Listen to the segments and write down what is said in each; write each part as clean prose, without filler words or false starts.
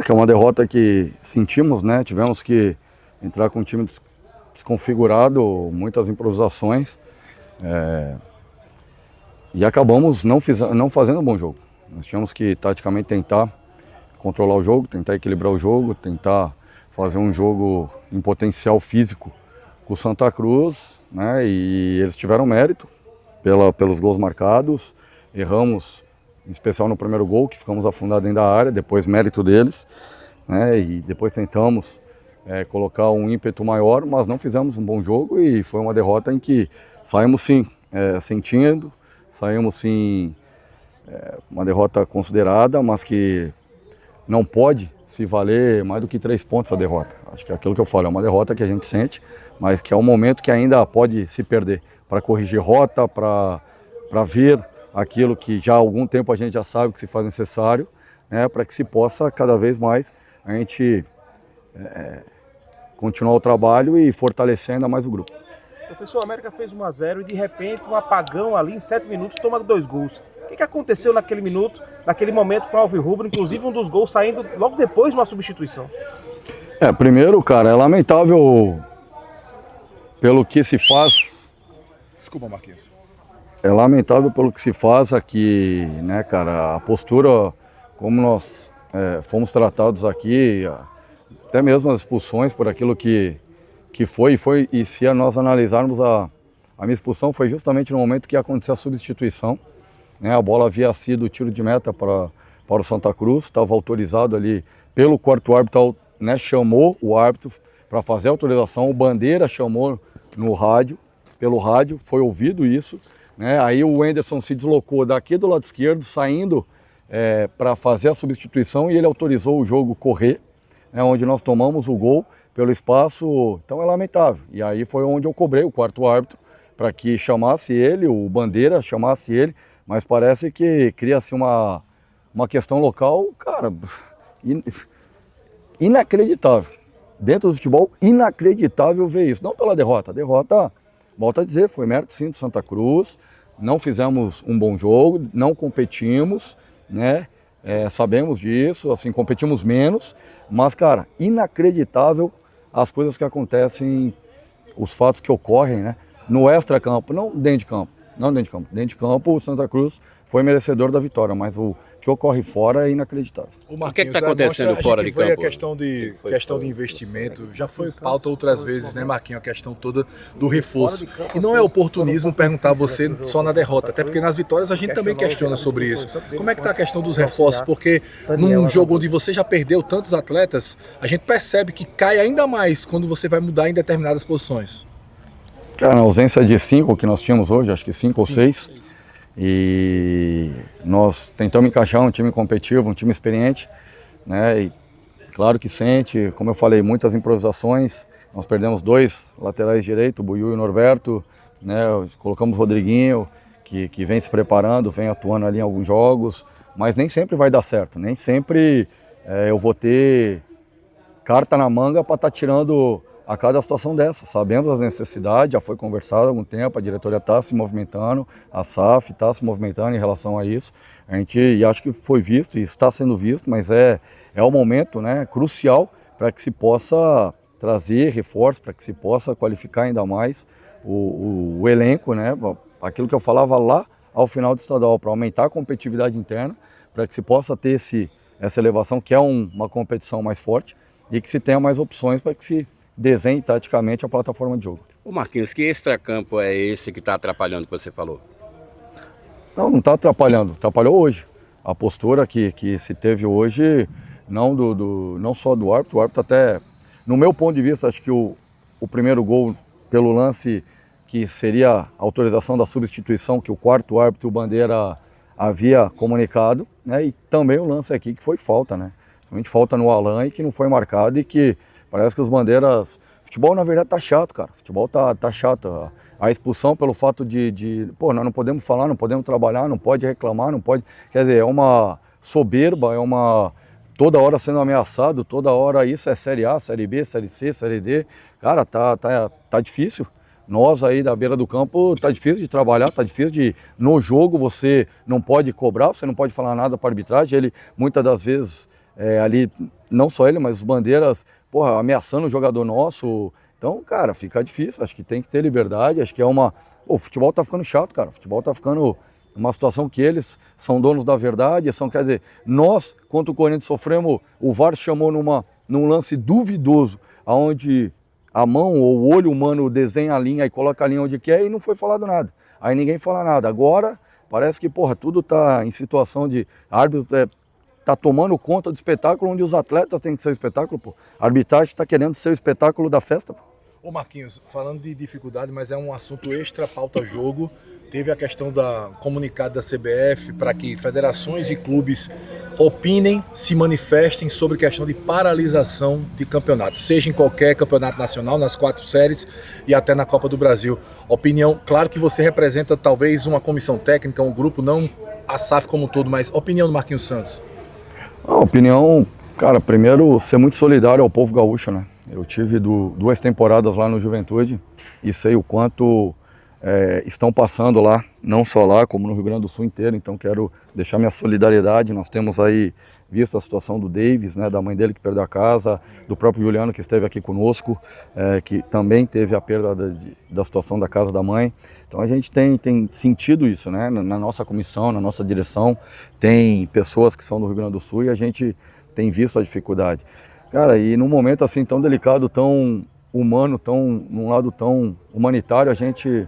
que é uma derrota que sentimos, né? Tivemos que entrar com um time desconfigurado, muitas improvisações, e acabamos não fazendo um bom jogo. Nós tínhamos que taticamente tentar controlar o jogo, tentar equilibrar o jogo, tentar fazer um jogo em potencial físico com o Santa Cruz, né? E eles tiveram mérito pelos gols marcados. Erramos, em especial no primeiro gol, que ficamos afundados dentro da área, depois mérito deles, né? E depois tentamos colocar um ímpeto maior, mas não fizemos um bom jogo e foi uma derrota em que saímos sim sentindo, saímos sim uma derrota considerada, mas que não pode se valer mais do que 3 pontos a derrota. Acho que é aquilo que eu falo, é uma derrota que a gente sente, mas que é um momento que ainda pode se perder, para corrigir rota, para ver aquilo que já há algum tempo a gente já sabe que se faz necessário, né, para que se possa cada vez mais a gente continuar o trabalho e fortalecer ainda mais o grupo. Professor, o América fez 1-0 e de repente um apagão ali em 7 minutos toma 2 gols. O que aconteceu naquele momento com o Alvirrubro, inclusive um dos gols saindo logo depois de uma substituição? Primeiro, cara, é lamentável pelo que se faz. Desculpa, Marquinhos. É lamentável pelo que se faz aqui, né, cara? A postura, como nós fomos tratados aqui, até mesmo as expulsões por aquilo que foi, e se nós analisarmos a minha expulsão foi justamente no momento que aconteceu a substituição, né? A bola havia sido tiro de meta para o Santa Cruz, estava autorizado ali pelo quarto árbitro, né? Chamou o árbitro para fazer a autorização, o Bandeira chamou no rádio, pelo rádio, foi ouvido isso, né? Aí o Wenderson se deslocou daqui do lado esquerdo, saindo para fazer a substituição, e ele autorizou o jogo correr, né? Onde nós tomamos o gol pelo espaço, então é lamentável. E aí foi onde eu cobrei o quarto árbitro para que chamasse ele, o Bandeira chamasse ele, mas parece que cria-se uma questão local, cara, inacreditável. Dentro do futebol, inacreditável ver isso. Não pela derrota. A derrota, volto a dizer, foi mérito sim do Santa Cruz. Não fizemos um bom jogo, não competimos, né? Sabemos disso, assim, competimos menos. Mas, cara, inacreditável as coisas que acontecem, os fatos que ocorrem, né? No extra-campo, não dentro de campo. Não dentro de campo. Dentro de campo, o Santa Cruz foi merecedor da vitória, mas o que ocorre fora é inacreditável. O que está acontecendo fora de campo? A questão de investimento, já foi pauta outras vezes, né, Marquinhos? A questão toda do reforço. E não é oportunismo perguntar a você só na derrota, até porque nas vitórias a gente também questiona sobre isso. Como é que está a questão dos reforços? Porque num jogo onde você já perdeu tantos atletas, a gente percebe que cai ainda mais quando você vai mudar em determinadas posições. Cara, na ausência de 5 que nós tínhamos hoje, acho que 5 ou 6, e nós tentamos encaixar um time competitivo, um time experiente, né? E claro que sente, como eu falei, muitas improvisações. Nós perdemos 2 laterais direitos, o Buiú e o Norberto, né? Colocamos o Rodriguinho, que vem se preparando, vem atuando ali em alguns jogos, mas nem sempre vai dar certo, nem sempre eu vou ter carta na manga para estar tirando a cada situação dessa. Sabemos as necessidades, já foi conversado há algum tempo, a diretoria está se movimentando, a SAF está se movimentando em relação a isso. E acho que foi visto e está sendo visto, mas é um momento, né, crucial para que se possa trazer reforços, para que se possa qualificar ainda mais o elenco, né, aquilo que eu falava lá ao final do estadual, para aumentar a competitividade interna, para que se possa ter essa elevação, que é uma competição mais forte, e que se tenha mais opções para que se desenhe taticamente a plataforma de jogo. O Marquinhos, que extracampo é esse que está atrapalhando o que você falou? Não está atrapalhando, atrapalhou hoje. A postura que se teve hoje, não só do árbitro, o árbitro até, no meu ponto de vista, acho que o primeiro gol pelo lance que seria a autorização da substituição que o quarto árbitro, o Bandeira, havia comunicado, né? E também o lance aqui que foi falta, né? Realmente falta no Alan e que não foi marcado, e que parece que os Bandeiras... Futebol, na verdade, tá chato, cara. Futebol tá chato. A expulsão pelo fato Pô, nós não podemos falar, não podemos trabalhar, não pode reclamar, não pode... Quer dizer, é uma soberba, toda hora sendo ameaçado, toda hora isso é Série A, Série B, Série C, Série D. Cara, tá difícil. Nós aí da beira do campo, tá difícil de trabalhar, tá difícil no jogo você não pode cobrar, você não pode falar nada para a arbitragem, ele muitas das vezes ali, não só ele, mas os bandeiras, porra, ameaçando o jogador nosso. Então, cara, fica difícil, acho que tem que ter liberdade, acho que o futebol tá ficando chato, cara, o futebol tá ficando uma situação que eles são donos da verdade, quer dizer, nós, contra o Corinthians, sofremos, o VAR chamou num lance duvidoso, onde a mão ou o olho humano desenha a linha e coloca a linha onde quer e não foi falado nada. Aí ninguém fala nada. Agora, parece que, porra, tudo tá em situação de árbitro, tá tomando conta do espetáculo onde os atletas têm que ser o espetáculo, pô. A arbitragem tá querendo ser o espetáculo da festa, pô. Ô Marquinhos, falando de dificuldade, mas é um assunto extra pauta-jogo. Teve a questão da comunicado da CBF para que federações e clubes opinem, se manifestem sobre questão de paralisação de campeonatos, seja em qualquer campeonato nacional, nas 4 séries e até na Copa do Brasil. Opinião, claro que você representa talvez uma comissão técnica, um grupo, não a SAF como um todo, mas opinião do Marquinhos Santos. A opinião, cara, primeiro ser muito solidário ao povo gaúcho, né? Eu tive 2 temporadas lá no Juventude e sei o quanto estão passando lá, não só lá, como no Rio Grande do Sul inteiro. Então quero deixar minha solidariedade. Nós temos aí visto a situação do Davis, né, da mãe dele que perdeu a casa, do próprio Juliano que esteve aqui conosco, que também teve a perda da situação da casa da mãe. Então a gente tem sentido isso, né, na nossa comissão, na nossa direção. Tem pessoas que são do Rio Grande do Sul e a gente tem visto a dificuldade. Cara, e num momento assim tão delicado, tão humano, num lado tão humanitário, a gente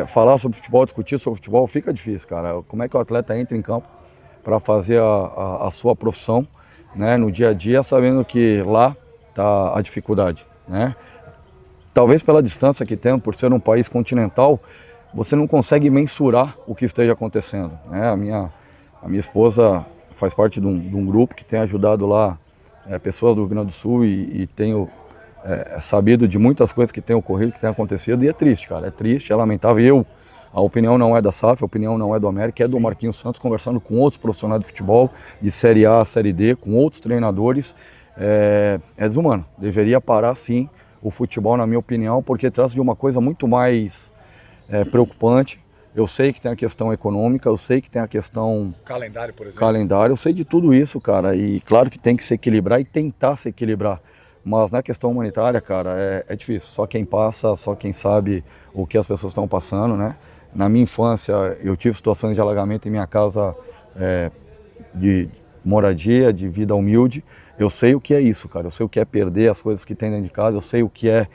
falar sobre futebol, discutir sobre futebol, fica difícil, cara. Como é que o atleta entra em campo para fazer a sua profissão, né, no dia a dia, sabendo que lá está a dificuldade, né? Talvez pela distância que temos, por ser um país continental, você não consegue mensurar o que esteja acontecendo, né? A minha esposa faz parte de um grupo que tem ajudado lá pessoas do Rio Grande do Sul e tenho sabido de muitas coisas que têm ocorrido, que têm acontecido, e é triste, cara, é triste, é lamentável. A opinião não é da SAF, a opinião não é do América, é do Marquinhos Santos, conversando com outros profissionais de futebol, de Série A, Série D, com outros treinadores. É desumano, deveria parar sim o futebol, na minha opinião, porque traz de uma coisa muito mais preocupante. Eu sei que tem a questão econômica, eu sei que tem a questão... Calendário, por exemplo. Calendário, eu sei de tudo isso, cara, e claro que tem que se equilibrar e tentar se equilibrar. Mas na questão humanitária, cara, é difícil. Só quem passa, só quem sabe o que as pessoas estão passando, né? Na minha infância, eu tive situações de alagamento em minha casa de moradia, de vida humilde. Eu sei o que é isso, cara. Eu sei o que é perder as coisas que tem dentro de casa. Eu sei o que é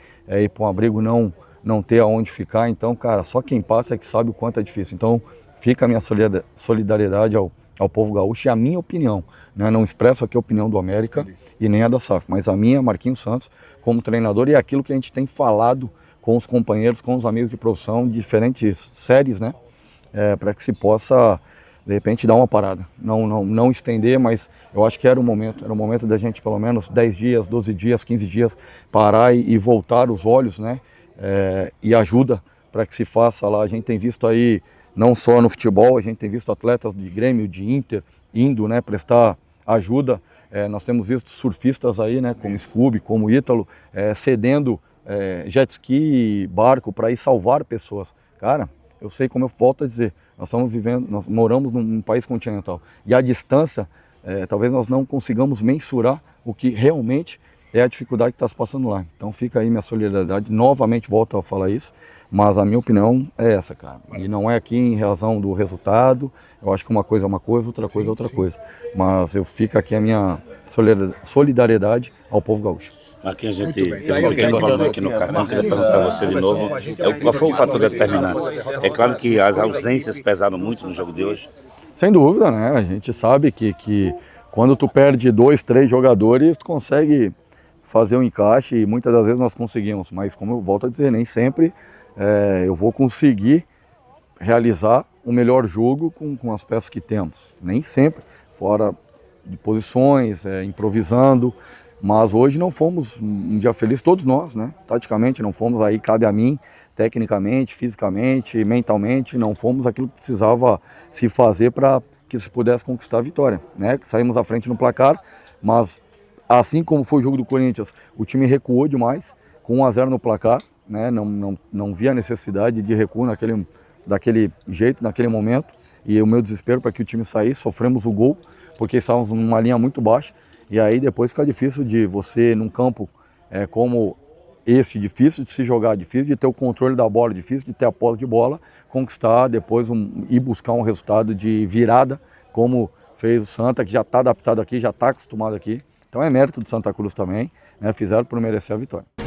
ir para um abrigo não ter aonde ficar. Então, cara, só quem passa é que sabe o quanto é difícil. Então, fica a minha solidariedade ao povo gaúcho e a minha opinião, né? Não expresso aqui a opinião do América e nem a da SAF, mas a minha, Marquinhos Santos, como treinador, e aquilo que a gente tem falado com os companheiros, com os amigos de profissão, de diferentes séries, né? Para que se possa, de repente, dar uma parada. Não estender, mas eu acho que era o momento da gente, pelo menos 10 dias, 12 dias, 15 dias, parar e voltar os olhos, né? E ajuda para que se faça lá. A gente tem visto aí, não só no futebol, a gente tem visto atletas de Grêmio, de Inter, indo, né, prestar ajuda. Nós temos visto surfistas aí, né, como Scooby, como Ítalo, cedendo jet ski, barco para ir salvar pessoas. Cara, eu sei, como eu volto a dizer, nós moramos num país continental e a distância, talvez nós não consigamos mensurar o que realmente é a dificuldade que está se passando lá. Então fica aí minha solidariedade, novamente volto a falar isso, mas a minha opinião é essa, cara. E não é aqui em razão do resultado, eu acho que uma coisa é uma coisa, outra coisa é outra coisa. Mas fica aqui a minha solidariedade ao povo gaúcho. Marquinhos, a gente teve um pequeno problema aqui no cartão, queria perguntar para você de novo, qual foi o fator determinante? É claro que as ausências pesaram muito no jogo de hoje. Sem dúvida, né? A gente sabe que quando tu perde 2, 3 jogadores, tu consegue fazer um encaixe e muitas das vezes nós conseguimos, mas como eu volto a dizer, nem sempre eu vou conseguir realizar o melhor jogo com as peças que temos. Nem sempre, fora de posições, improvisando, mas hoje não fomos um dia feliz, todos nós, né? Taticamente não fomos, aí cabe a mim, tecnicamente, fisicamente, mentalmente, não fomos aquilo que precisava se fazer para que se pudesse conquistar a vitória, né? Saímos à frente no placar, mas assim como foi o jogo do Corinthians, o time recuou demais, com 1-0 no placar, né? Não via necessidade de recuo daquele jeito, naquele momento, e o meu desespero para que o time saísse, sofremos o gol, porque estávamos numa linha muito baixa, E aí depois fica difícil de você, num campo como esse, difícil de se jogar, difícil de ter o controle da bola, difícil de ter a posse de bola, conquistar depois ir buscar um resultado de virada, como fez o Santa, que já está adaptado aqui, já está acostumado aqui. Então é mérito do Santa Cruz também, né? Fizeram por merecer a vitória.